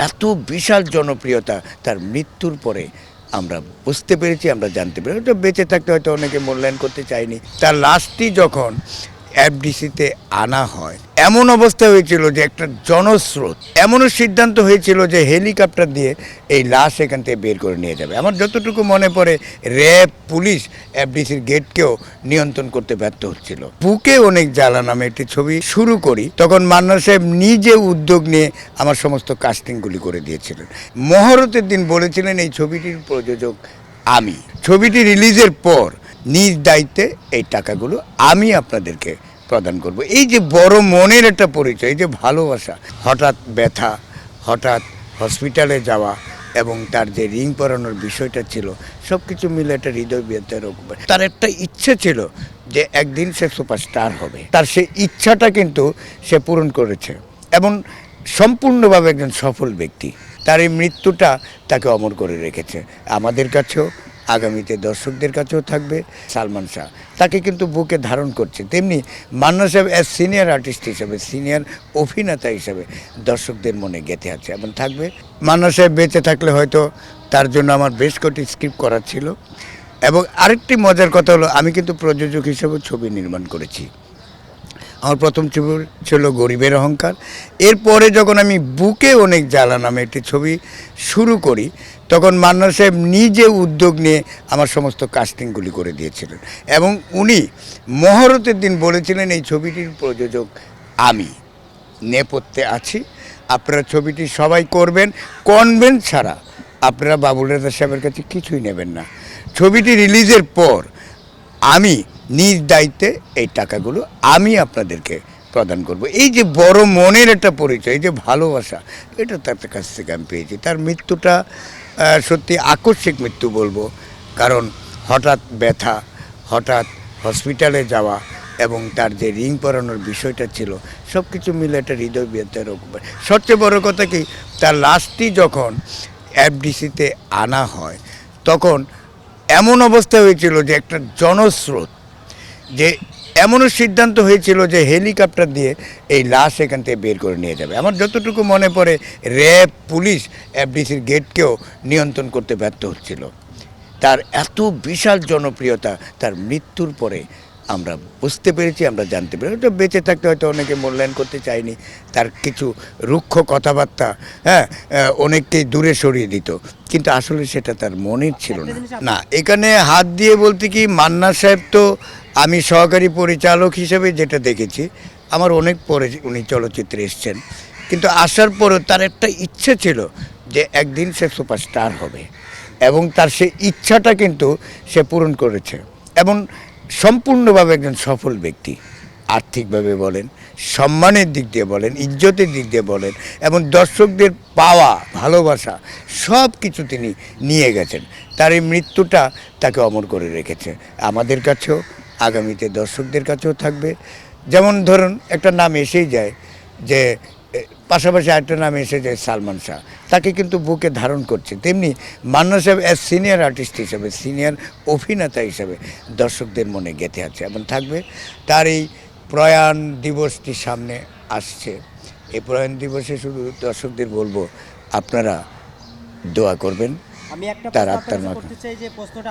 এত বিশাল জনপ্রিয়তা তার মৃত্যুর পরে আমরা বুঝতে পেরেছি, আমরা জানতে পেরেছি। ওটা বেঁচে থাকতে হয়তো অনেকে মূল্যায়ন করতে চায়নি। তার লাশটি যখন এফডিসিতে আনা হয়, এমন অবস্থা হয়েছিল যে একটা জনস্রোত, এমনও সিদ্ধান্ত হয়েছিল যে হেলিকপ্টার দিয়ে এই লাশ এখান থেকে বের করে নিয়ে যাবে। আমার যতটুকু মনে পড়ে, র্যাব, পুলিশ এফডিসির গেটকেও নিয়ন্ত্রণ করতে ব্যর্থ হচ্ছিল। বুকে অনেক জ্বালা নামে একটি ছবি শুরু করি, তখন মান্না সাহেব নিজে উদ্যোগ নিয়ে আমার সমস্ত কাস্টিংগুলি করে দিয়েছিলেন। মহরতের দিন বলেছিলেন এই ছবিটির প্রযোজক আমি। ছবিটি রিলিজের পর নিজ দায়িত্বে এই টাকাগুলো আমি আপনাদেরকে প্রদান করব। এই যে বড় মনের একটা পরিচয়, এই যে ভালোবাসা, হঠাৎ ব্যথা, হঠাৎ হসপিটালে যাওয়া এবং তার যে রিং পরানোর বিষয়টা ছিল, সব কিছু মিলে একটা হৃদয় ব্যথার উপর। তার একটা ইচ্ছে ছিল যে একদিন সে সুপারস্টার হবে। তার সেই ইচ্ছাটা কিন্তু সে পূরণ করেছে এবং সম্পূর্ণভাবে একজন সফল ব্যক্তি। তার এই মৃত্যুটা তাকে অমর করে রেখেছে আমাদের কাছেও, আগামীতে দর্শকদের কাছেও থাকবে। সালমান শাহ তাকে কিন্তু বুকে ধারণ করছে, তেমনি মান্না সাহেব অ্যাজ সিনিয়র আর্টিস্ট হিসেবে, সিনিয়র অভিনেতা হিসেবে দর্শকদের মনে গেঁথে আছে এবং থাকবে। মান্না সাহেব বেঁচে থাকলে হয়তো তার জন্য আমার বেশ কটি স্ক্রিপ্ট করার ছিল। এবং আরেকটি মজার কথা হলো, আমি কিন্তু প্রযোজক হিসেবে ছবি নির্মাণ করেছি। আমার প্রথম ছবি ছিল গরিবের অহংকার। এরপরে যখন আমি বুকে অনেক জ্বালা নামে একটি ছবি শুরু করি, তখন মান্না সাহেব নিজে উদ্যোগ নিয়ে আমার সমস্ত কাস্টিংগুলি করে দিয়েছিলেন এবং উনি মহরতের দিন বলেছিলেন এই ছবিটির প্রযোজক আমি। নেপথ্যে আছি, আপনারা ছবিটি সবাই করবেন, কনভেন্ট ছাড়া আপনারা বাবুল রেজা সাহেবের কাছে কিছুই নেবেন না। ছবিটি রিলিজের পর আমি নিজ দায়িত্বে এই টাকাগুলো আমি আপনাদেরকে প্রদান করব। এই যে বড় মনের একটা পরিচয়, এই যে ভালোবাসা, এটা তার কাছ থেকে আমি পেয়েছি। তার মৃত্যুটা সত্যি আকস্মিক মৃত্যু বলবো, কারণ হঠাৎ ব্যথা, হঠাৎ হসপিটালে যাওয়া এবং তার যে রিং পরানোর বিষয়টা ছিল, সব কিছু মিলে একটা হৃদয় ব্যথার উপর। সবচেয়ে বড় কথা কি, তার লাশটি যখন এফডিসিতে আনা হয়, তখন এমন অবস্থা হয়েছিল যে একটা জনস্রোত, যে এমনও সিদ্ধান্ত হয়েছিল যে হেলিকপ্টার দিয়ে এই লাশ এখান থেকে বের করে নিয়ে যাবে। আমার যতটুকু মনে পড়ে, র্যাব, পুলিশ এফডিসির গেটকেও নিয়ন্ত্রণ করতে ব্যর্থ হচ্ছিল। তার এত বিশাল জনপ্রিয়তা তার মৃত্যুর পরে আমরা বুঝতে পেরেছি, আমরা জানতে পেরেছি। ওটা বেঁচে থাকতে হয়তো অনেকে মূল্যায়ন করতে চায়নি। তার কিছু রুক্ষ কথাবার্তা অনেককেই দূরে সরিয়ে দিত, কিন্তু আসলে সেটা তার মনের ছিল না। এখানে হাত দিয়ে বলতে কি, মান্না সাহেব তো আমি সহকারী পরিচালক হিসেবে যেটা দেখেছি, আমার অনেক পরে উনি চলচ্চিত্রে এসছেন, কিন্তু আসার পরও তার একটা ইচ্ছে ছিল যে একদিন সে সুপারস্টার হবে এবং তার সেই ইচ্ছাটা কিন্তু সে পূরণ করেছে এবং সম্পূর্ণভাবে একজন সফল ব্যক্তি। আর্থিকভাবে বলেন, সম্মানের দিক দিয়ে বলেন, ইজ্জতের দিক দিয়ে বলেন এবং দর্শকদের পাওয়া ভালোবাসা সব কিছু তিনি নিয়ে গেছেন। তার এই মৃত্যুটা তাকে অমর করে রেখেছে আমাদের কাছেও, আগামীতে দর্শকদের কাছেও থাকবে। যেমন ধরুন, একটা নাম এসেই যায় যে পাশাপাশি আরেকটা নাম এসে যায় সালমান শাহ, তাকে কিন্তু বুকে ধারণ করছে, তেমনি মান্না সাহেব অ্যাজ সিনিয়র আর্টিস্ট হিসেবে, সিনিয়র অভিনেতা হিসেবে দর্শকদের মনে গেঁথে আছে এবং থাকবে। তার এই প্রয়াণ দিবসটি সামনে আসছে। এই প্রয়াণ দিবসে শুধু দর্শকদের বলবো, আপনারা দোয়া করবেন আমি একটা তার প্রশ্ন আত্মার আপনার কাছে মাঝে। করতে চাই, যে প্রশ্নটা